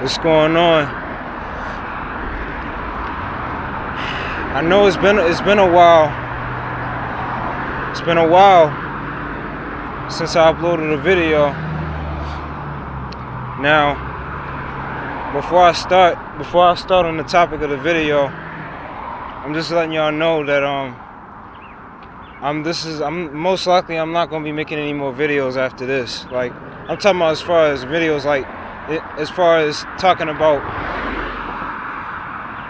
What's going on? I know it's been a while. It's been a while since I uploaded a video. Now, before I start on the topic of the video, I'm just letting y'all know that I'm most likely I'm not gonna be making any more videos after this. Like, I'm talking about as far as videos, like as far as talking about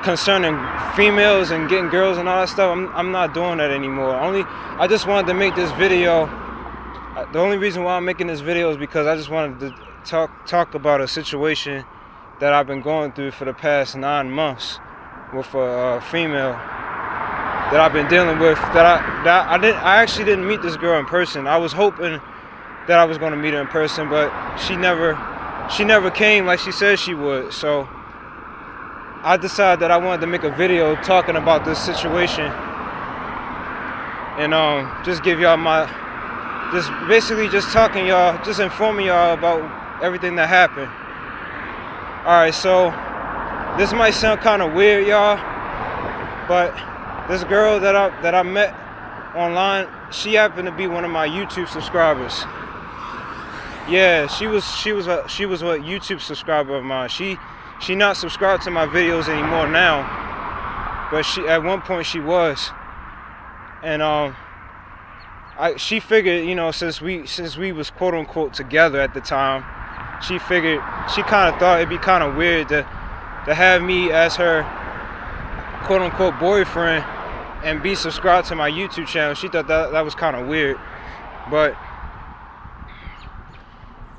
concerning females and getting girls and all that stuff. I'm not doing that anymore. I just wanted to make this video. The only reason why I'm making this video is because I just wanted to talk about a situation that I've been going through for the past 9 months with a female that I've been dealing with. I actually didn't meet this girl in person. I was hoping that I was going to meet her in person, but she never came like she said she would. So I decided that I wanted to make a video talking about this situation and just give y'all just informing y'all about everything that happened. Alright, so this might sound kind of weird, y'all, but this girl that I met online, she happened to be one of my YouTube subscribers. Yeah, she was a YouTube subscriber of mine. She not subscribed to my videos anymore now, but at one point she was. And she figured, since we was quote unquote together at the time, she kind of thought it'd be kind of weird to have me as her quote unquote boyfriend and be subscribed to my YouTube channel. She thought that was kind of weird, but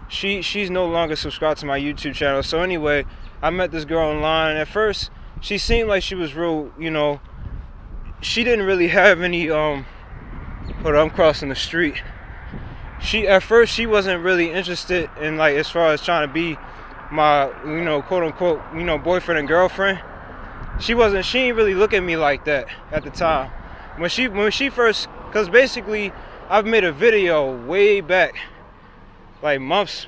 she's no longer subscribed to my YouTube channel. So anyway, I met this girl online. At first, she seemed like she was real, she didn't really have any hold on, I'm crossing the street. At first she wasn't really interested in, like, as far as trying to be my, quote unquote, boyfriend and girlfriend. She didn't really look at me like that at the time. When she first, because basically I've made a video way back, like months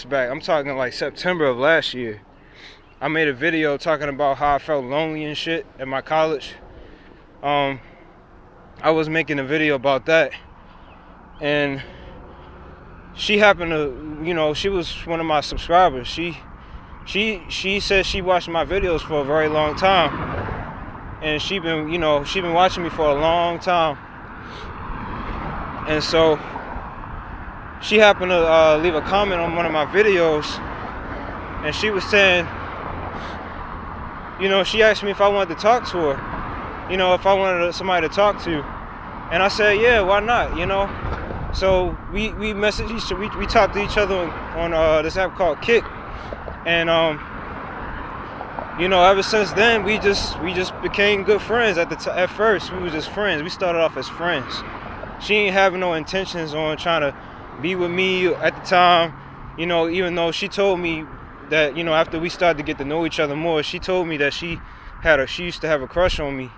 back. I'm talking like September of last year. I made a video talking about how I felt lonely and shit at my college. I was making a video about that, and she happened to, she was one of my subscribers. She said she watched my videos for a very long time, and she been watching me for a long time. And so she happened to leave a comment on one of my videos, and she was saying, she asked me if I wanted to talk to her, if I wanted somebody to talk to. And I said, yeah, why not, So we messaged each other, we talked to each other on this app called Kick. And ever since then we just became good friends. At first we were just friends. We started off as friends. She ain't having no intentions on trying to be with me at the time, even though she told me that, after we started to get to know each other more, she told me that she used to have a crush on me.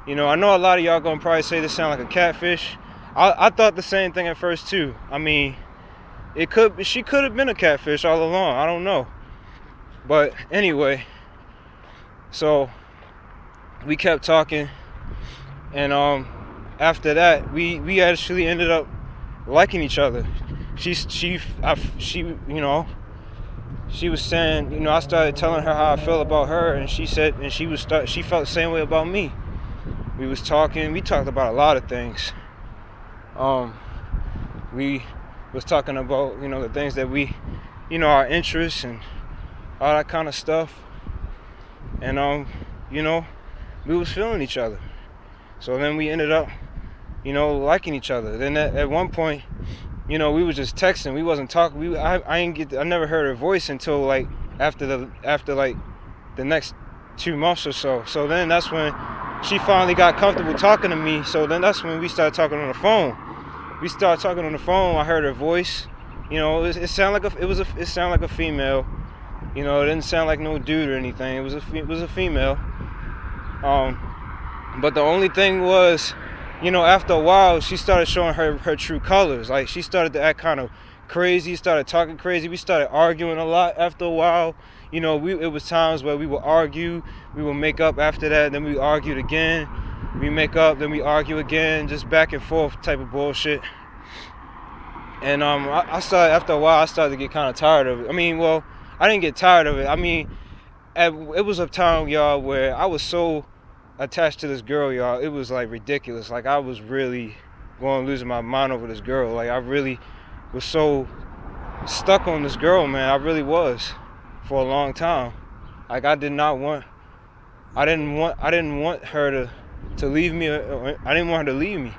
I know a lot of y'all gonna probably say this sound like a catfish. I thought the same thing at first too. I mean, she could have been a catfish all along. I don't know. But anyway, so we kept talking, and after that we actually ended up liking each other. She was saying, I started telling her how I felt about her, and she said, and she felt the same way about me. We talked about a lot of things. We was talking about, the things that we, our interests and all that kind of stuff. And we was feeling each other. So then we ended up, liking each other. Then at one point, we was just texting. We wasn't talking. I never heard her voice until like after the next 2 months or so. So then that's when she finally got comfortable talking to me. So then that's when we started talking on the phone. I heard her voice. It sounded like a female. It didn't sound like no dude or anything. It was a female. But the only thing was, after a while, she started showing her true colors. Like, she started to act kind of crazy, started talking crazy. We started arguing a lot after a while. You know, it was times where we would argue, we would make up after that, then we argued again. We make up, then we argue again, just back and forth type of bullshit. And I started, after a while, I started to get kind of tired of it. I mean, well, I didn't get tired of it. I mean, it was a time, y'all, where I was so attached to this girl, y'all. It was like ridiculous. Like, I was really losing my mind over this girl. Like, I really was so stuck on this girl, man. I really was, for a long time. Like, I didn't want her to leave me. I didn't want her to leave me.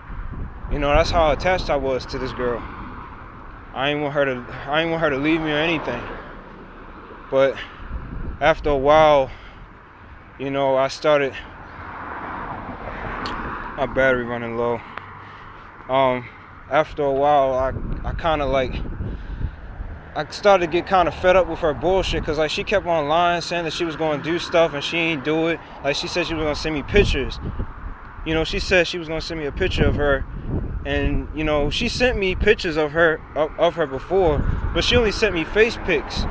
You know, that's how attached I was to this girl. I didn't want her to leave me or anything. But after a while, you know, I started, my battery running low. After a while, I kind of like, I started to get kind of fed up with her bullshit, because like she kept on lying, saying that she was going to do stuff and she ain't do it. Like, she said she was going to send me pictures. You know, she said she was going to send me a picture of her, and you know, she sent me pictures of her before, but she only sent me face pics.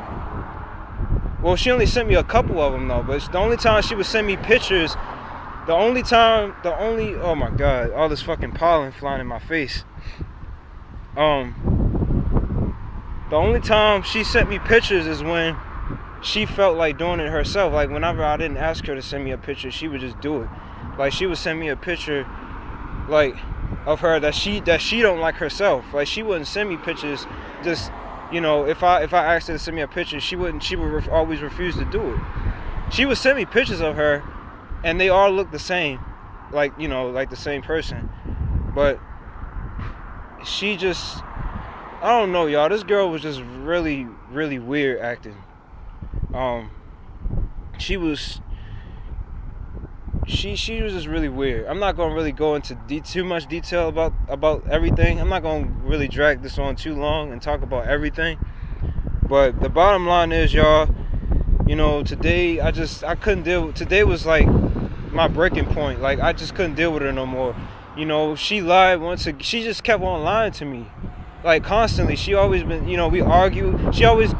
Well, she only sent me a couple of them though, but the only time she would send me pictures, oh my god, all this fucking pollen flying in my face. The only time she sent me pictures is when she felt like doing it herself. Like, whenever I didn't ask her to send me a picture, she would just do it. Like, she would send me a picture, like, of her that she don't like herself. Like, she wouldn't send me pictures just, you know, if I asked her to send me a picture, she would always refuse to do it. She would send me pictures of her, and they all look the same, like, you know, like the same person. But she just, I don't know, y'all. This girl was just really, really weird acting. She was just really weird. I'm not gonna really go into too much detail about everything. I'm not gonna really drag this on too long and talk about everything. But the bottom line is, y'all, you know, today I couldn't deal. Today was like my breaking point. Like, I just couldn't deal with her no more. You know, she lied once again. She just kept on lying to me, like, constantly. She always been, you know, we argue. She always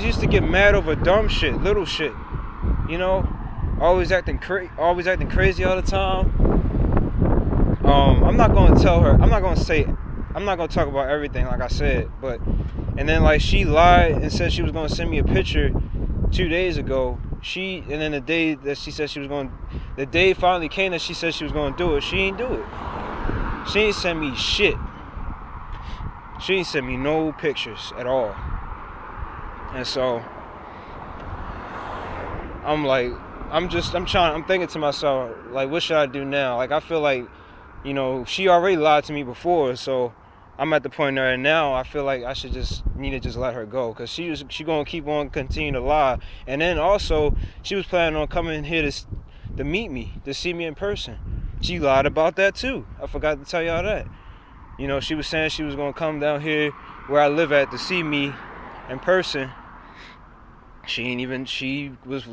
used to get mad over dumb shit, little shit. You know, always acting crazy all the time. I'm not gonna tell her. I'm not gonna talk about everything, like I said. But, and then, like, she lied and said she was gonna send me a picture 2 days ago. And then the day that she said she was going, the day finally came that she said she was going to do it, she ain't do it. She ain't send me shit. She ain't send me no pictures at all. And so I'm like, I'm thinking to myself, like, what should I do now? Like, I feel like, you know, she already lied to me before, so I'm at the point right now, I feel like I need to just let her go, because she gonna keep on continuing to lie. And then also, she was planning on coming here to meet me, to see me in person. She lied about that too. I forgot to tell y'all that. You know, she was saying she was gonna come down here where I live at to see me in person. She was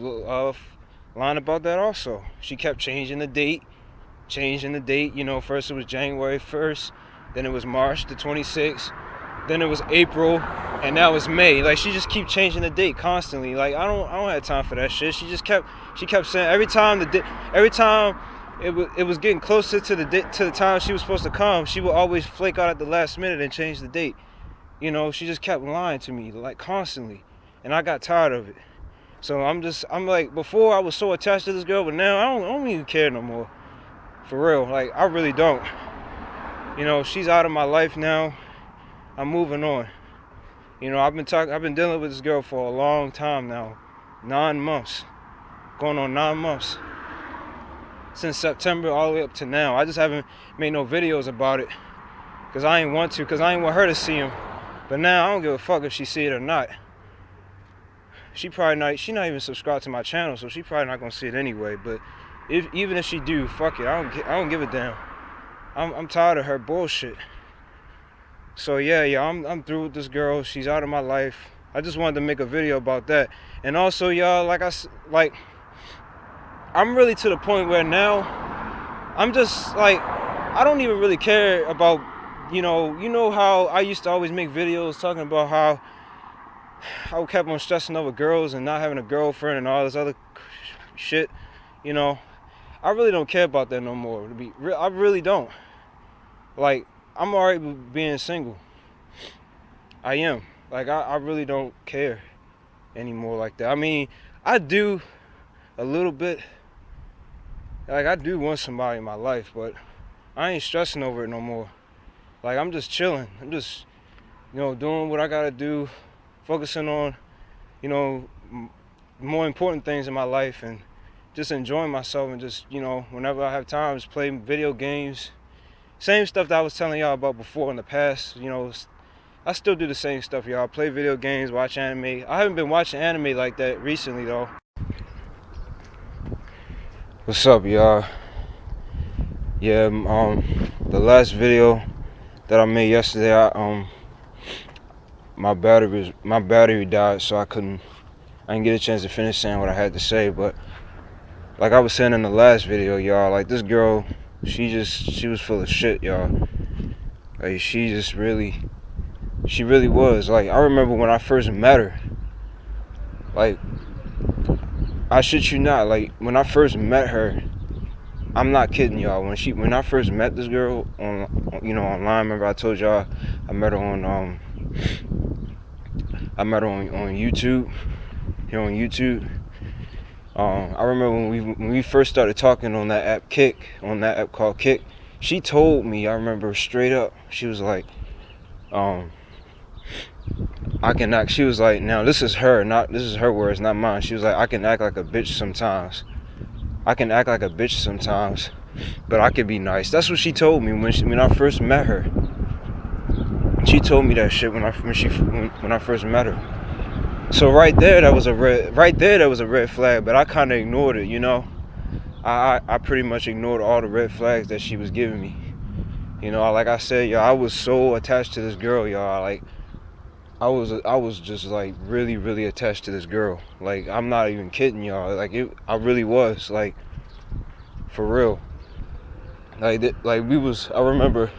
lying about that also. She kept changing the date. You know, first it was January 1st, then it was March the 26th, then it was April, and now it's May. Like, she just keep changing the date constantly. Like, I don't have time for that shit. She kept saying every time it was getting closer to the time she was supposed to come, she would always flake out at the last minute and change the date. You know, she just kept lying to me, like, constantly, and I got tired of it. So I'm like, before I was so attached to this girl, but now I don't even care no more. For real, like, I really don't. You know, she's out of my life now. I'm moving on. You know, I've been dealing with this girl for a long time now. 9 months. Going on 9 months. Since September all the way up to now. I just haven't made no videos about it, because I ain't want her to see them. But now I don't give a fuck if she see it or not. She not even subscribed to my channel, so she probably not gonna see it anyway. But even if she do, fuck it. I don't give a damn. I'm tired of her bullshit. So yeah, I'm through with this girl. She's out of my life. I just wanted to make a video about that. And also, y'all, I'm really to the point where now I'm just like, I don't even really care about you know how I used to always make videos talking about how I kept on stressing over girls and not having a girlfriend and all this other shit. You know, I really don't care about that no more. To be real, I really don't. Like, I'm alright with being single. I am. Like, I really don't care anymore like that. I mean, I do a little bit. Like, I do want somebody in my life, but I ain't stressing over it no more. Like, I'm just chilling. I'm just, doing what I gotta do, focusing on, more important things in my life, and just enjoying myself, and just, whenever I have time, just play video games. Same stuff that I was telling y'all about before in the past. I still do the same stuff, y'all. Play video games, watch anime. I haven't been watching anime like that recently, though. What's up, y'all? Yeah, the last video that I made yesterday, my battery died, so I didn't get a chance to finish saying what I had to say. But like I was saying in the last video, y'all, like, this girl, she was full of shit, y'all. Like, she really was. Like, I remember when I first met her. Like, I shit you not. Like, when I first met her, I'm not kidding y'all. When I first met this girl online. Remember I told y'all I met her on YouTube. Here on YouTube. I remember when we first started talking on that app called Kick. She told me, I remember straight up, she was like, I can act. She was like, now this is her words, not mine. She was like, I can act like a bitch sometimes. But I can be nice. That's what she told me when I first met her. She told me that shit when I first met her. So right there, that was a red flag. But I kind of ignored it, I pretty much ignored all the red flags that she was giving me. Like I said, y'all, I was so attached to this girl, y'all. Like, I was just like really, really attached to this girl. Like, I'm not even kidding y'all. Like, I really was, like, for real. I remember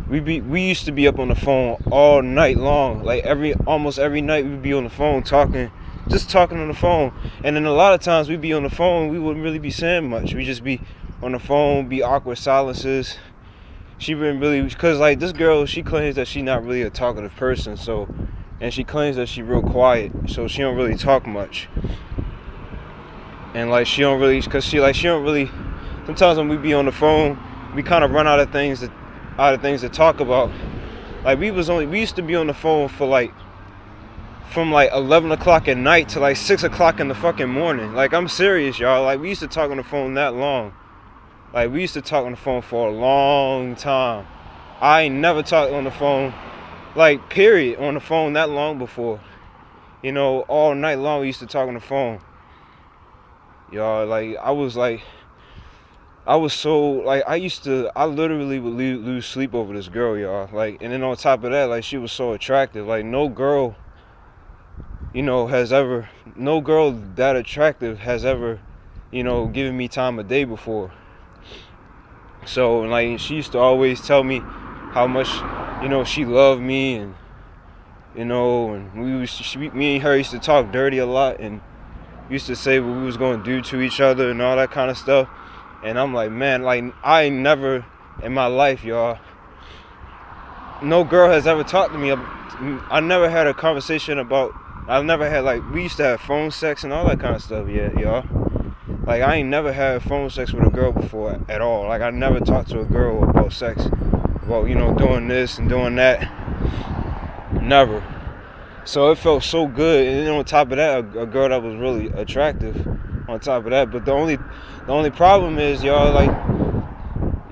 we used to be up on the phone all night long. Like, almost every night we'd be on the phone just talking on the phone. And then a lot of times we'd be on the phone, we wouldn't really be saying much. We'd just be on the phone, be awkward silences. She wouldn't really, because like this girl, she claims that she's not really a talkative person, and she claims that she's real quiet, so she don't really talk much. And like she don't really sometimes when we be on the phone, we kind of run out of things to talk about. Like, we used to be on the phone for like from like 11 o'clock at night to like 6 o'clock in the fucking morning. Like, I'm serious, y'all. Like, we used to talk on the phone that long. Like, we used to talk on the phone for a long time. I ain't never talked on the phone, like, period, on the phone that long before. All night long we used to talk on the phone. Y'all, like, I was so, like, I literally would lose sleep over this girl, y'all. Like, and then on top of that, like, she was so attractive. Like, no girl that attractive has ever, given me time of day before. So, like, she used to always tell me how much, she loved me, and, and me and her used to talk dirty a lot, and used to say what we was going to do to each other and all that kind of stuff. And I'm like, man, like, I ain't never in my life, y'all, no girl has ever talked to me. I never had a conversation about, I never had, like, we used to have phone sex and all that kind of stuff, yeah, y'all. Like, I ain't never had phone sex with a girl before at all. Like, I never talked to a girl about sex, about, doing this and doing that. Never. So it felt so good. And then on top of that, a girl that was really attractive on top of that. But the only problem is, y'all, like,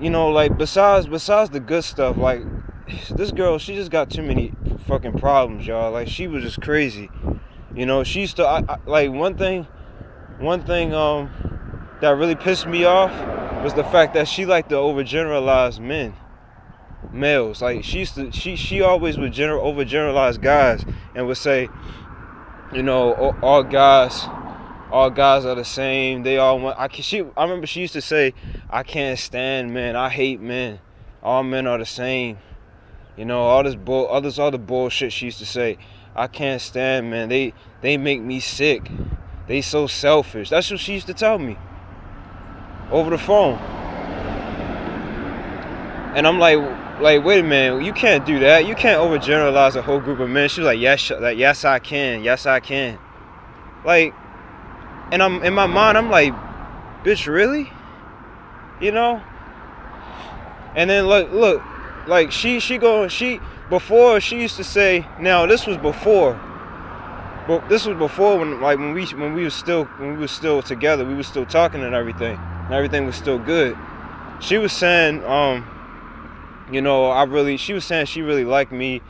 like, besides the good stuff, like, this girl, she just got too many fucking problems, y'all. Like, she was just crazy. She used to, like, one thing that really pissed me off was the fact that she liked to overgeneralize males. Like, she always would overgeneralize guys and would say, all guys are the same. They all want. I remember she used to say, I can't stand men. I hate men. All men are the same. You know, all this other bullshit she used to say. I can't stand, man. They make me sick. They so selfish. That's what she used to tell me over the phone. And I'm like, wait a minute, you can't do that. You can't overgeneralize a whole group of men. She was like, yes, I can. Yes, I can. Like, and I'm in my mind, I'm like, bitch, really? You know? And then look, like before she used to say. Now this was before. But this was before when we were still together. We were still talking and everything. And everything was still good. She was saying, you know, she was saying she really liked me.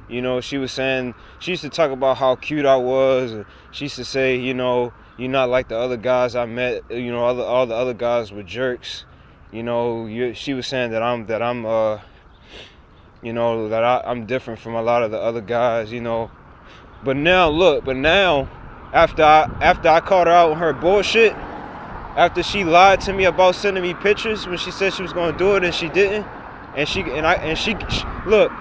You know, she was saying, she used to talk about how cute I was. And she used to say, you know, you're not like the other guys I met. You know, all the other guys were jerks. You know, she was saying that I'm you know, that I'm different from a lot of the other guys. You know, but now after I caught her out on her bullshit, after she lied to me about sending me pictures when she said she was gonna do it and she didn't. And she look,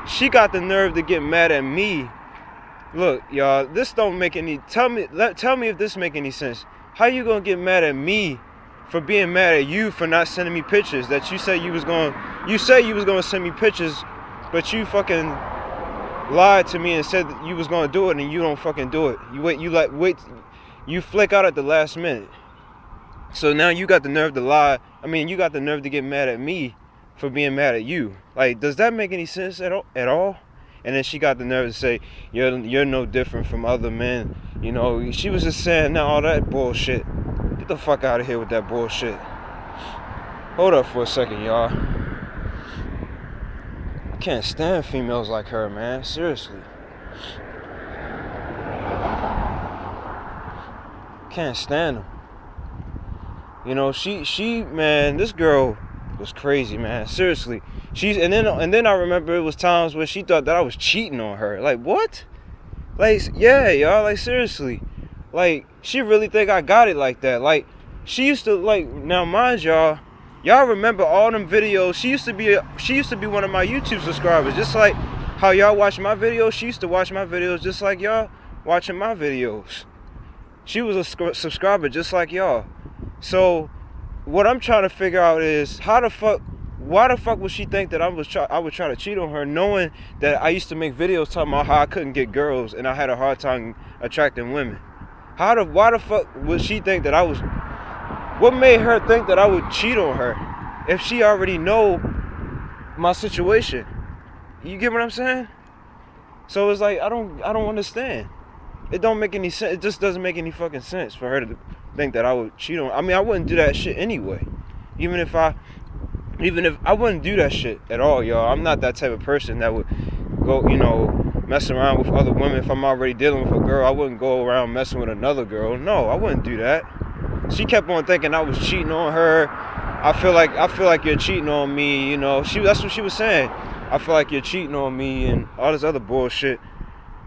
she got the nerve to get mad at me. Look, y'all, this don't make any. Tell me if this make any sense. How you gonna get mad at me for being mad at you for not sending me pictures that you said you was gonna send me pictures, but you fucking lied to me and said that you was gonna do it and you don't fucking do it. You flick out at the last minute. So now you got the nerve to lie. I mean, you got the nerve to get mad at me for being mad at you. Like, does that make any sense at all? And then she got the nerve to say, you're no different from other men. You know, she was just saying all that bullshit. Get the fuck out of here with that bullshit. Hold up for a second, y'all. I can't stand females like her, man. Seriously. Can't stand them. You know, she man, this girl was crazy, man. Seriously. And then I remember it was times where she thought that I was cheating on her. Like, what? Like, yeah, y'all, like, seriously. Like, she really think I got it like that. Like, she used to, like, now mind y'all remember all them videos. She used to be one of my YouTube subscribers. Just like how y'all watch my videos, she used to watch my videos just like y'all watching my videos. She was a subscriber just like y'all. So what I'm trying to figure out is why the fuck would she think that I would try to cheat on her, knowing that I used to make videos talking about how I couldn't get girls and I had a hard time attracting women? Why the fuck would she think that I was? What made her think that I would cheat on her if she already know my situation? You get what I'm saying? So it's like I don't understand. It don't make any sense. It just doesn't make any fucking sense for her to think that I would cheat on. I mean, I wouldn't do that shit anyway. Even if I wouldn't do that shit at all, y'all. I'm not that type of person that would go, you know, mess around with other women. If I'm already dealing with a girl, I wouldn't go around messing with another girl. No, I wouldn't do that. She kept on thinking I was cheating on her. I feel like you're cheating on me, you know. That's what she was saying. I feel like you're cheating on me and all this other bullshit.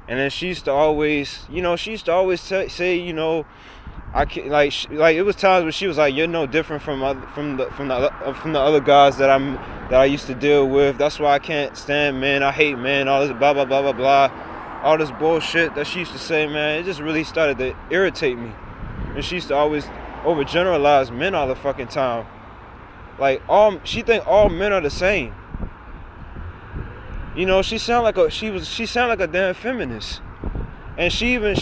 And then she used to always say, you know, I can't, like it was times where she was like, you're no different from the other guys that I used to deal with. That's why I can't stand men. I hate men. All this blah blah blah blah blah, all this bullshit that she used to say, man. It just really started to irritate me. And she used to always overgeneralize men all the fucking time. Like she think all men are the same. You know, she sound like a damn feminist. And she even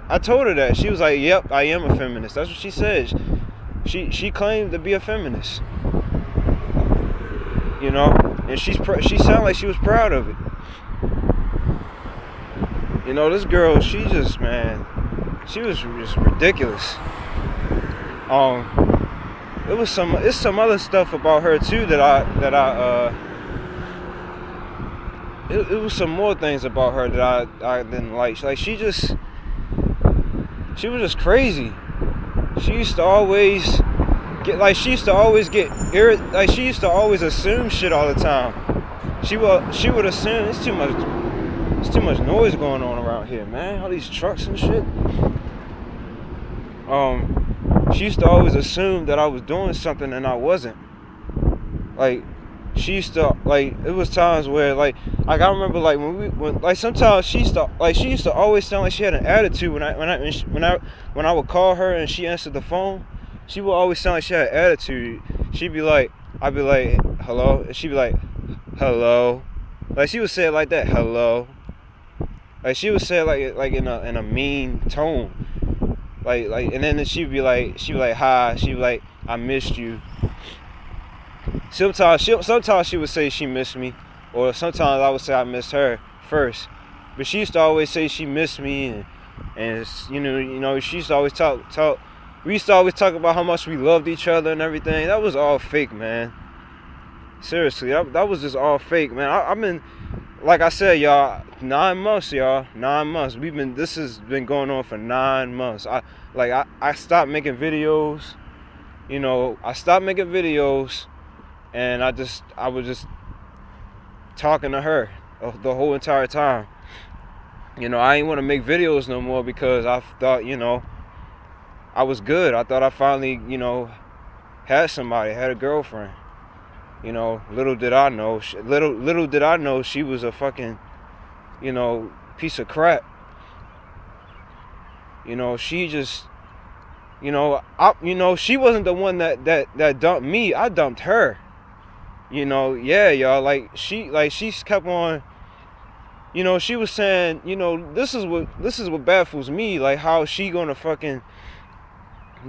I told her that. She was like, "Yep, I am a feminist." That's what she said. She claimed to be a feminist. You know, and she sounded like she was proud of it. You know, this girl, she was just ridiculous. It's some other stuff about her too it was some more things about her that I didn't like. Like she was just crazy. She used to always assume shit all the time. She would assume it's too much noise going on around here, man. All these trucks and shit. She used to always assume that I was doing something and I wasn't. Like, she used to like. It was times where like I remember like when like sometimes she used to always sound like she had an attitude when I would call her and she answered the phone. She would always sound like she had an attitude. She'd be like, I'd be like, hello, and she'd be like, hello, like she would say it like that, hello, like she would say it like in a mean tone, like, and then she'd be like hi, she'd be like I missed you. Sometimes she would say she missed me, or sometimes I would say I missed her first. But she used to always say she missed me, and she used to always talk. We used to always talk about how much we loved each other and everything. That was all fake, man. Seriously, that was just all fake, man. I've been, like I said, y'all, 9 months, y'all, 9 months. This has been going on for 9 months. I stopped making videos. I stopped making videos. And I was just talking to her the whole entire time. I ain't want to make videos no more because I thought, I was good. I thought I finally, had somebody, had a girlfriend. Little did I know, she was a fucking, piece of crap. She just, she wasn't the one that dumped me. I dumped her. Yeah, y'all, like she kept on, she was saying, this is what baffles me, like how she gonna fucking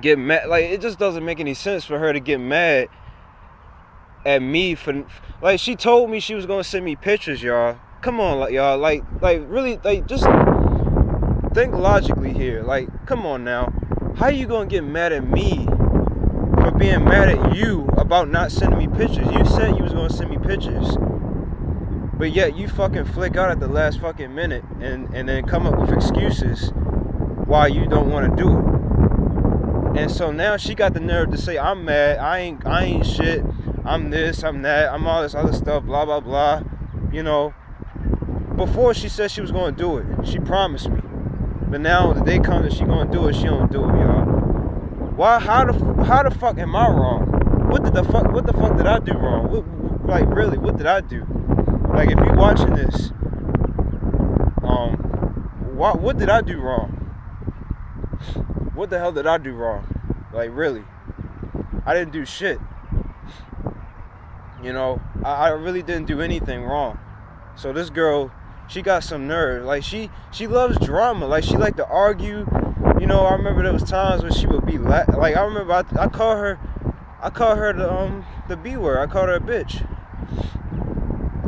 get mad. Like, it just doesn't make any sense for her to get mad at me for, like, she told me she was gonna send me pictures, y'all. Come on, like, y'all, like really, like, just think logically here. Like, come on now, how you gonna get mad at me for being mad at you about not sending me pictures? You said you was gonna send me pictures, but yet you fucking flick out at the last fucking minute and then come up with excuses why you don't want to do it. And so now she got the nerve to say I'm mad, I ain't shit, I'm this, I'm that, I'm all this other stuff, blah blah blah. Before she said she was gonna do it, she promised me, but now the day comes that she gonna do it, she don't do it, y'all. Why? How the fuck am I wrong? What the fuck did I do wrong? Really, what did I do? Like, if you're watching this, what did I do wrong? What the hell did I do wrong? Like, really, I didn't do shit. I really didn't do anything wrong. So this girl, she got some nerve. Like, she loves drama. Like, she liked to argue. I remember there was times when she would be like, I remember I called her the B word. I called her a bitch.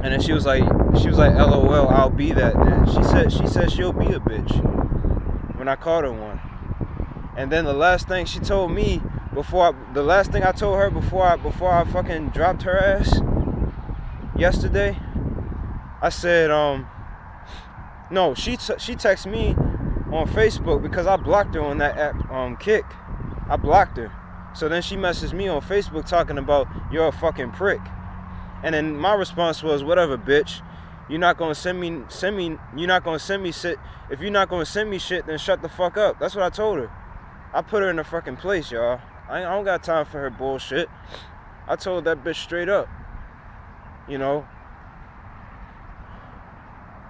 And then she was like, LOL, I'll be that then. She said she'll be a bitch when I called her one. And then the last thing she told me the last thing I told her before I fucking dropped her ass yesterday, I said, no, she texted me on Facebook because I blocked her on that app, Kick. I blocked her. So then she messaged me on Facebook talking about, you're a fucking prick. And then my response was, whatever, bitch. You're not gonna send me you're not gonna send me shit. If you're not gonna send me shit, then shut the fuck up. That's what I told her. I put her in a fucking place, y'all. I don't got time for her bullshit. I told that bitch straight up. I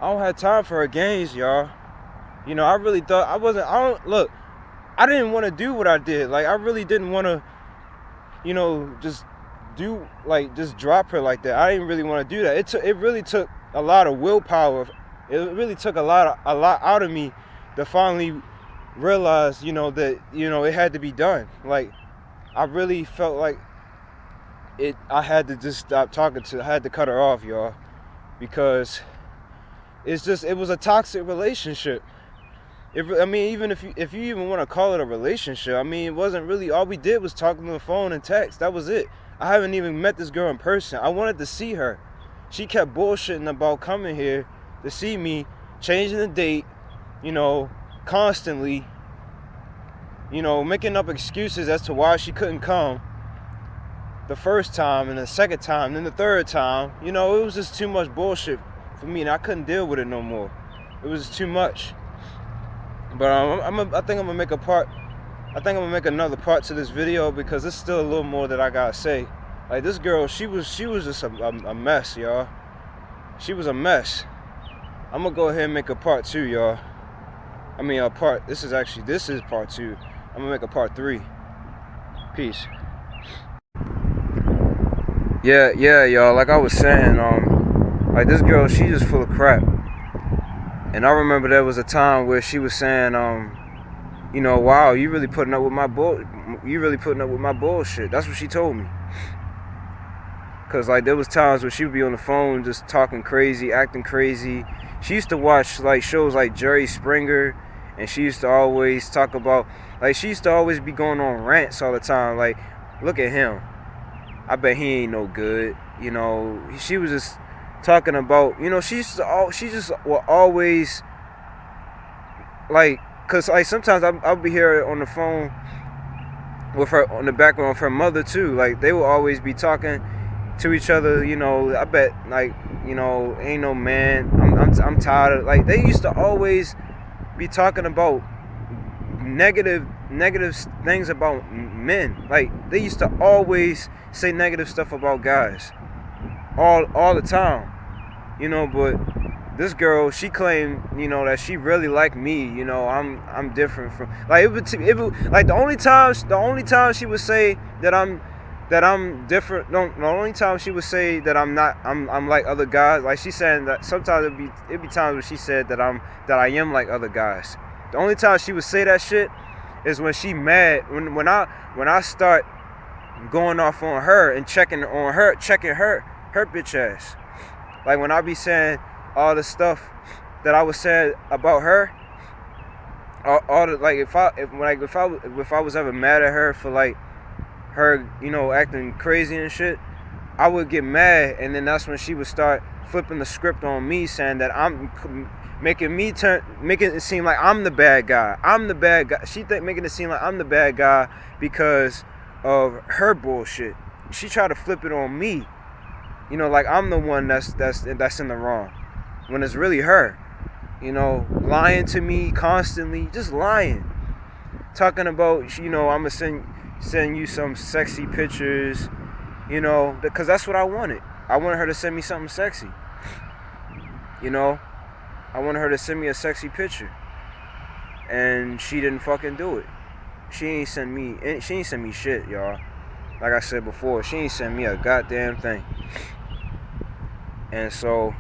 don't have time for her games, y'all. I really thought I didn't want to do what I did. Like, I really didn't want to, just drop her like that. I didn't really want to do that. It really took a lot of willpower. It really took a lot out of me to finally realize, that, it had to be done. Like, I really felt like I had to just stop talking to her. I had to cut her off, y'all, because it was a toxic relationship. Even if you even want to call it a relationship, it wasn't really. All we did was talk on the phone and text. That was it. I haven't even met this girl in person. I wanted to see her. She kept bullshitting about coming here to see me, changing the date, constantly, making up excuses as to why she couldn't come the first time and the second time, then the third time. It was just too much bullshit for me, and I couldn't deal with it no more. It was too much. But I think I'm gonna make another part to this video because there's still a little more that I gotta say. Like this girl, she was just a mess, y'all. She was a mess. I'm gonna go ahead and make a part 2, y'all. I mean, a part. This is part 2. I'm gonna make a part 3. Peace. Yeah, y'all. Like I was saying, like this girl, she just full of crap. And I remember there was a time where she was saying, wow, you really putting up with my bullshit. That's what she told me. Cause like there was times where she would be on the phone just talking crazy, acting crazy. She used to watch like shows like Jerry Springer, and she used to always talk about, like, she used to always be going on rants all the time. Like, look at him. I bet he ain't no good. She was just talking about, she just will always, like, cause like sometimes I'll be here on the phone with her on the background of her mother too. Like they will always be talking to each other. I bet, like, ain't no man. I'm tired of, like, they used to always be talking about negative things about men. Like they used to always say negative stuff about guys all the time. But this girl, she claimed, that she really liked me. I'm different from, like, it would like the only time she would say that I'm different. No, the only time she would say that I'm like other guys. Like she said that sometimes it'd be times when she said that I am like other guys. The only time she would say that shit is when she mad. When I start going off on her and checking her bitch ass. Like when I be saying all the stuff that I was saying about her, all the, like, if I was ever mad at her for, like, her, acting crazy and shit, I would get mad, and then that's when she would start flipping the script on me, saying that I'm making it seem like I'm the bad guy. I'm the bad guy. Making it seem like I'm the bad guy because of her bullshit. She tried to flip it on me. Like I'm the one that's in the wrong, when it's really her. Lying to me constantly, just lying, talking about, I'm gonna send you some sexy pictures, because that's what I wanted. I wanted her to send me something sexy. I wanted her to send me a sexy picture, and she didn't fucking do it. She ain't send me shit, y'all. Like I said before, she ain't send me a goddamn thing. And so,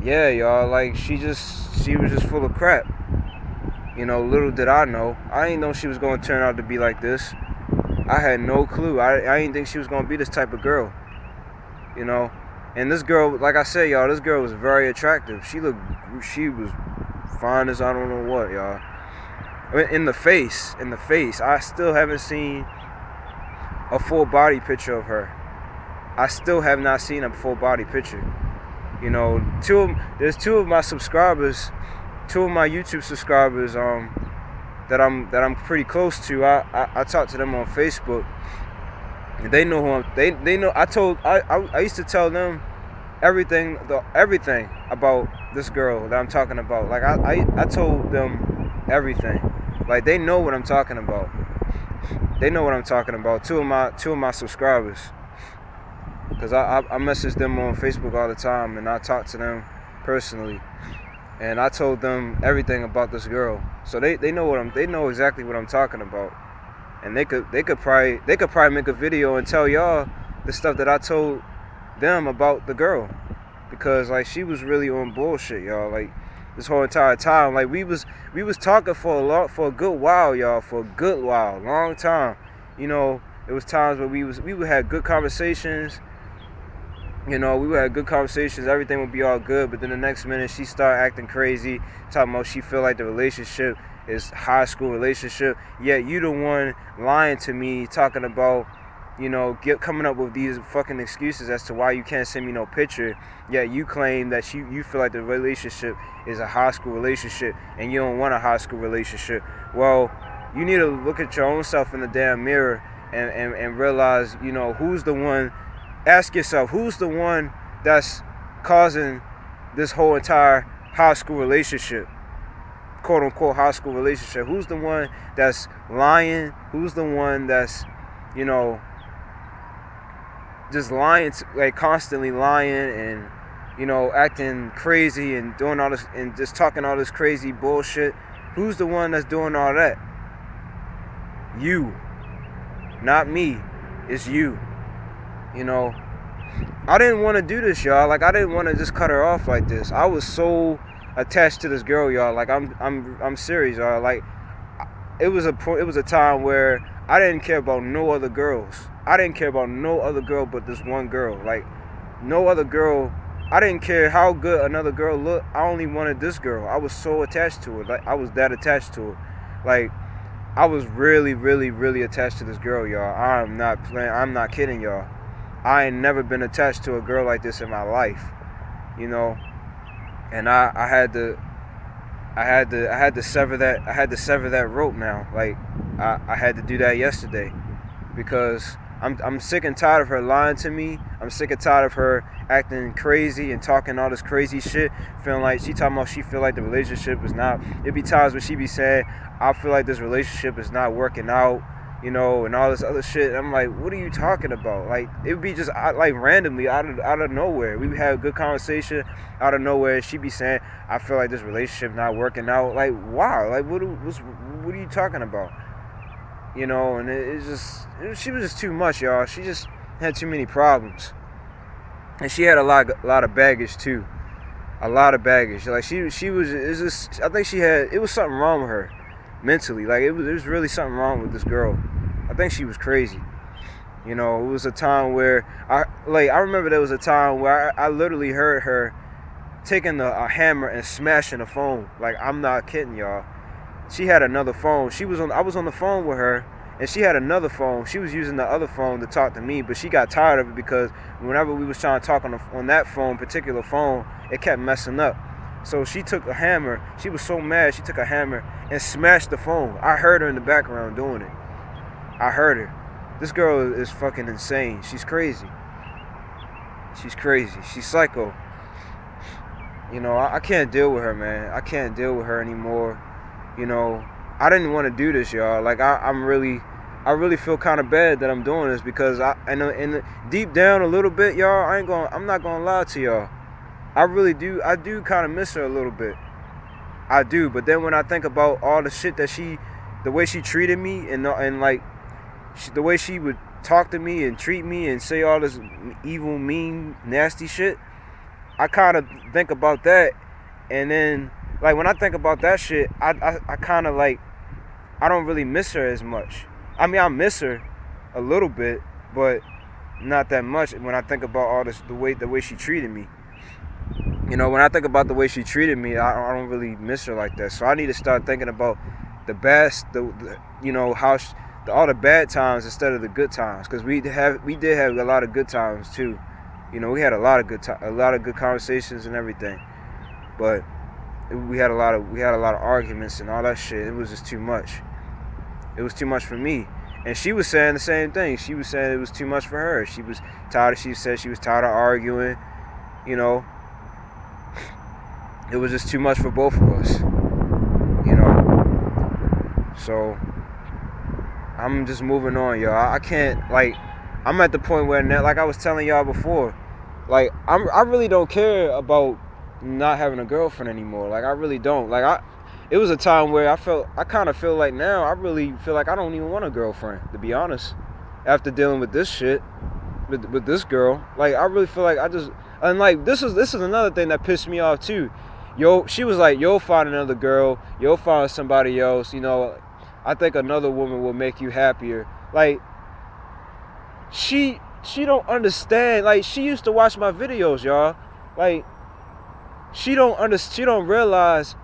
yeah, y'all, like, she was just full of crap. Little did I know. I didn't know she was going to turn out to be like this. I had no clue. I didn't think she was going to be this type of girl. And this girl, like I said, y'all, this girl was very attractive. She was fine as I don't know what, y'all. In the face. I still haven't seen a full body picture of her. I still have not seen a full body picture. There's two of my YouTube subscribers, that I'm pretty close to. I talked to them on Facebook. They know who they know. I used to tell them everything about this girl that I'm talking about. Like I told them everything. Like they know what I'm talking about. They know what I'm talking about. Two of my subscribers. Because I message them on Facebook all the time, and I talk to them personally, and I told them everything about this girl, so they know exactly what I'm talking about, and they could probably make a video and tell y'all the stuff that I told them about the girl, because like she was really on bullshit, y'all. Like this whole entire time, like we was talking for a good while, y'all, long time. It was times where we would have good conversations. We would have good conversations, everything would be all good, but then the next minute she start acting crazy, talking about she feel like the relationship is high school relationship, yet you the one lying to me, talking about, coming up with these fucking excuses as to why you can't send me no picture, yet you claim that you feel like the relationship is a high school relationship, and you don't want a high school relationship. Well, you need to look at your own self in the damn mirror and realize, who's the one. Ask yourself, who's the one that's causing this whole entire high school relationship, quote unquote high school relationship? Who's the one that's lying? Who's the one that's, just lying, like constantly lying and acting crazy and doing all this and just talking all this crazy bullshit. Who's the one that's doing all that? You, not me. It's you. You know, I didn't want to do this, y'all. Like, I didn't want to just cut her off like this. I was so attached to this girl, y'all. Like, I'm serious, y'all. Like, it was a time where I didn't care about no other girls. I didn't care about no other girl but this one girl. Like, no other girl. I didn't care how good another girl looked. I only wanted this girl. I was so attached to her. Like, I was that attached to her. Like, I was really, really, really attached to this girl, y'all. I'm not playing. I'm not kidding, y'all. I ain't never been attached to a girl like this in my life, and I had to sever that rope now. Like, I had to do that yesterday because I'm sick and tired of her lying to me. I'm sick and tired of her acting crazy and talking all this crazy shit, feeling like she feel like the relationship is not. It be times when she be saying, I feel like this relationship is not working out, and all this other shit. I'm like, what are you talking about? Like, it would be just like randomly out of nowhere. We would have a good conversation out of nowhere. She be saying, I feel like this relationship not working out. Like, wow, like what are you talking about? And she was just too much, y'all. She just had too many problems, and she had a lot of baggage too, a lot of baggage. Like, she was, it's just, I think it was something wrong with her mentally. Like, it was really something wrong with this girl. I think she was crazy. It was a time where I remember there was a time where I literally heard her taking a hammer and smashing a phone. Like, I'm not kidding, y'all. She had another phone. I was on the phone with her, and she had another phone. She was using the other phone to talk to me, but she got tired of it because whenever we was trying to talk on that particular phone, it kept messing up. So she took a hammer. She was so mad, she took a hammer and smashed the phone. I heard her in the background doing it. I heard her. This girl is fucking insane. She's crazy. She's crazy. She's psycho. I can't deal with her, man. I can't deal with her anymore. I didn't want to do this, y'all. Like, I really feel kind of bad that I'm doing this because I know deep down a little bit, y'all, I'm not gonna lie to y'all. I really do. I do kind of miss her a little bit. I do. But then when I think about all the shit that the way she treated me and like the way she would talk to me and treat me and say all this evil, mean, nasty shit, I kind of think about that, and then, like, when I think about that shit, I kind of, like, I don't really miss her as much. I mean, I miss her a little bit, but not that much when I think about all this, the way she treated me. When I think about the way she treated me, I don't really miss her like that. So I need to start thinking about the best, all the bad times instead of the good times, because we did have a lot of good times too. We had a lot of good conversations and everything, but we had a lot of arguments and all that shit. It was just too much. It was too much for me. And she was saying the same thing. She was saying it was too much for her. She said she was tired of arguing. It was just too much for both of us. So I'm just moving on, y'all. I can't, like, I'm at the point where now, like I was telling y'all before, like, I really don't care about not having a girlfriend anymore. Like, I really don't. Like, it was a time where I kind of feel like now, I really feel like I don't even want a girlfriend, to be honest. After dealing with this shit, with this girl, like, I really feel like and like, this is another thing that pissed me off too. She was like, you'll find another girl, you'll find somebody else, I think another woman will make you happier. Like, she don't understand. Like, she used to watch my videos, y'all. Like, she don't realize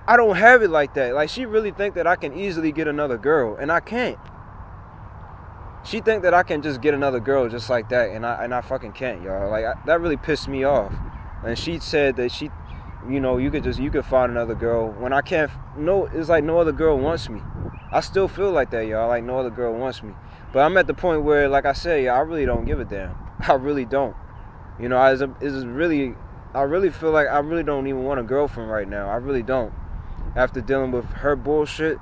I don't have it like that. Like, she really think that I can easily get another girl, and I can't. She think that I can just get another girl just like that, and I fucking can't, y'all. Like, that really pissed me off. And she said that you could find another girl when I can't. No, it's like no other girl wants me. I still feel like that, y'all. Like, no other girl wants me. But I'm at the point where, like I said, I really don't give a damn. I really don't. I really feel like I really don't even want a girlfriend right now. I really don't. After dealing with her bullshit,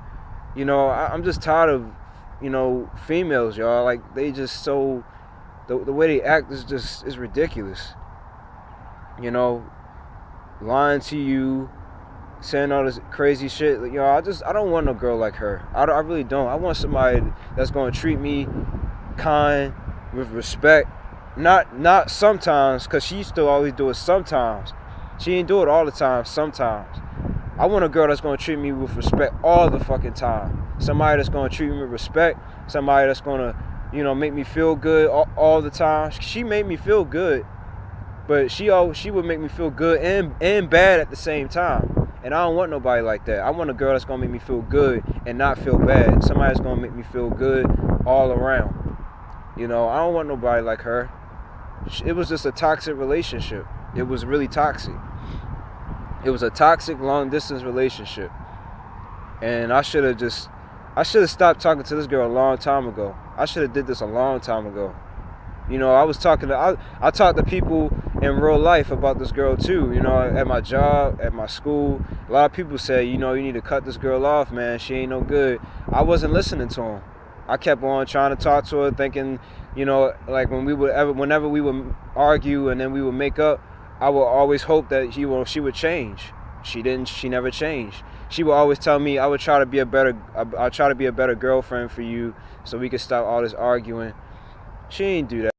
I'm just tired of, females, y'all. Like, they just so The way they act is ridiculous. You know, lying to you, saying all this crazy shit. You know, I don't want no girl like her. I really don't. I want somebody that's gonna treat me kind, with respect. Not sometimes, cause she used to always do it sometimes. She ain't do it all the time. Sometimes. I want a girl that's gonna treat me with respect all the fucking time. Somebody that's gonna treat me with respect. Somebody that's gonna, make me feel good all the time. She made me feel good, but she would make me feel good and bad at the same time. And I don't want nobody like that. I want a girl that's gonna make me feel good and not feel bad. Somebody that's gonna make me feel good all around. I don't want nobody like her. It was just a toxic relationship. It was really toxic. It was a toxic long distance relationship. And I should have stopped talking to this girl a long time ago. I should have did this a long time ago. I talked to people in real life about this girl too, at my job, at my school. A lot of people say, you need to cut this girl off, man. She ain't no good. I wasn't listening to them. I kept on trying to talk to her, thinking, like whenever we would argue and then we would make up, I would always hope that she would change. She didn't. She never changed. She would always tell me I'll try to be a better girlfriend for you, so we could stop all this arguing. She ain't do that.